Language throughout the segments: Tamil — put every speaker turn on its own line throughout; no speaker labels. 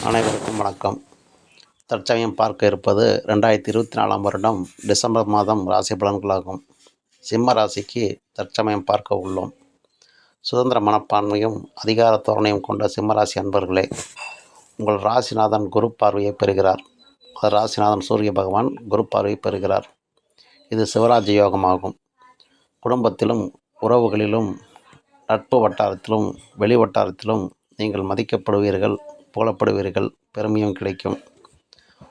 அனைவருக்கும் வணக்கம். தற்சமயம் பார்க்க இருப்பது 2024 வருடம் டிசம்பர் மாதம் ராசி பலன்களாகும். சிம்ம ராசிக்கு தற்சமயம் பார்க்க உள்ளோம். சுதந்திர மனப்பான்மையும் அதிகார தோரணையும் கொண்ட சிம்மராசி அன்பர்களே, உங்கள் ராசிநாதன் குரு பார்வையை பெறுகிறார். ராசிநாதன் சூரிய பகவான் குரு பார்வையை பெறுகிறார். இது சிவராஜ யோகமாகும். குடும்பத்திலும் உறவுகளிலும் நட்பு வட்டாரத்திலும் வெளி வட்டாரத்திலும் நீங்கள் மதிக்கப்படுவீர்கள், புகழப்படுவீர்கள், பெருமையும் கிடைக்கும்.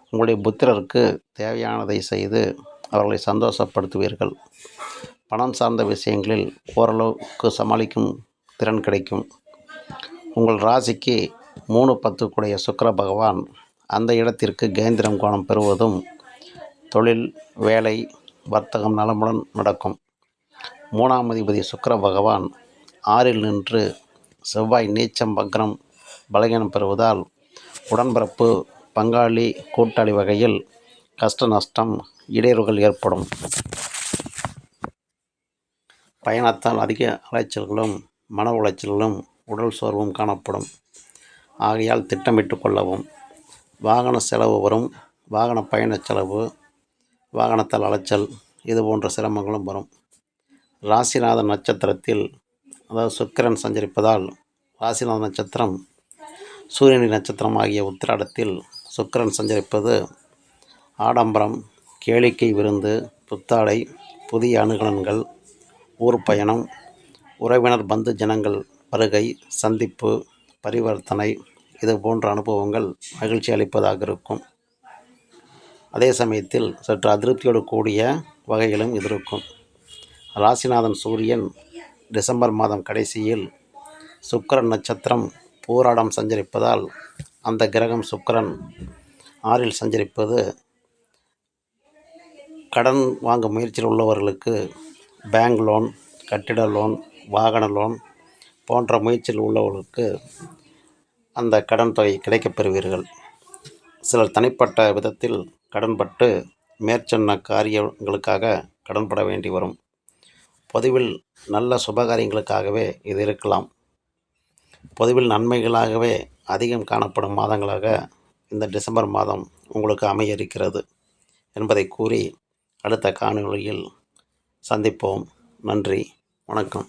உங்களுடைய புத்திரருக்கு தேவையானதை செய்து அவர்களை சந்தோஷப்படுத்துவீர்கள். பணம் சார்ந்த விஷயங்களில் ஓரளவுக்கு சமாளிக்கும் திறன் கிடைக்கும். உங்கள் ராசிக்கு 3-10 கூடிய சுக்கிர பகவான் அந்த இடத்திற்கு கேந்திரம் கோணம் பெறுவதும் தொழில், வேலை, வர்த்தகம் நலமுடன் நடக்கும். 3ஆம் அதிபதி சுக்கிர பகவான் 6இல் நின்று செவ்வாய் நீச்சம் வக்ரம் பலகீனம் பெறுவதால் உடன்பிறப்பு, பங்காளி, கூட்டாளி வகையில் கஷ்ட நஷ்டம், இடையூறுகள் ஏற்படும். பயணத்தால் அதிக அலைச்சல்களும் மன உளைச்சல்களும் உடல் சோர்வும் காணப்படும். ஆகையால் திட்டமிட்டு கொள்ளவும். வாகன செலவு வரும். வாகன பயண செலவு, வாகனத்தால் அலைச்சல், இது போன்ற சிரமங்களும் வரும். ராசிநாதன் நட்சத்திரத்தில் அதாவது சுக்கிரன் சஞ்சரிப்பதால் ராசிநாதன் நட்சத்திரம் சூரியனின் நட்சத்திரம் ஆகிய உத்திராடத்தில் சுக்கிரன் சஞ்சரிப்பது ஆடம்பரம், கேளிக்கை விருந்து, புத்தாடை, புதிய அணுகலன்கள், ஊர் பயணம், உறவினர் பந்து ஜனங்கள் வருகை, சந்திப்பு, பரிவர்த்தனை, இது போன்ற அனுபவங்கள் மகிழ்ச்சி அளிப்பதாக இருக்கும். அதே சமயத்தில் சற்று அதிருப்தியோடு கூடிய வகையிலும் இது இருக்கும். ராசிநாதன் சூரியன் டிசம்பர் மாதம் கடைசியில் சுக்கிரன் நட்சத்திரம் பூராடம் சஞ்சரிப்பதால் அந்த கிரகம் சுக்கிரன் 6இல் சஞ்சரிப்பது கடன் வாங்கும் முயற்சியில் உள்ளவர்களுக்கு பேங்க் லோன், கட்டிட லோன், வாகன லோன் போன்ற முயற்சியில் உள்ளவர்களுக்கு அந்த கடன் தொகை கிடைக்கப் பெறுவீர்கள். சிலர் தனிப்பட்ட விதத்தில் கடன்பட்டு மேற்சொன்ன காரியங்களுக்காக கடன்பட வேண்டி வரும். பொதுவில் நல்ல சுபகாரியங்களுக்காகவே இது இருக்கலாம். பொதுவில் நன்மைகளாகவே அதிகம் காணப்படும் மாதங்களாக இந்த டிசம்பர் மாதம் உங்களுக்கு அமைய இருக்கிறது என்பதை கூறி அடுத்த காணொளியில் சந்திப்போம். நன்றி, வணக்கம்.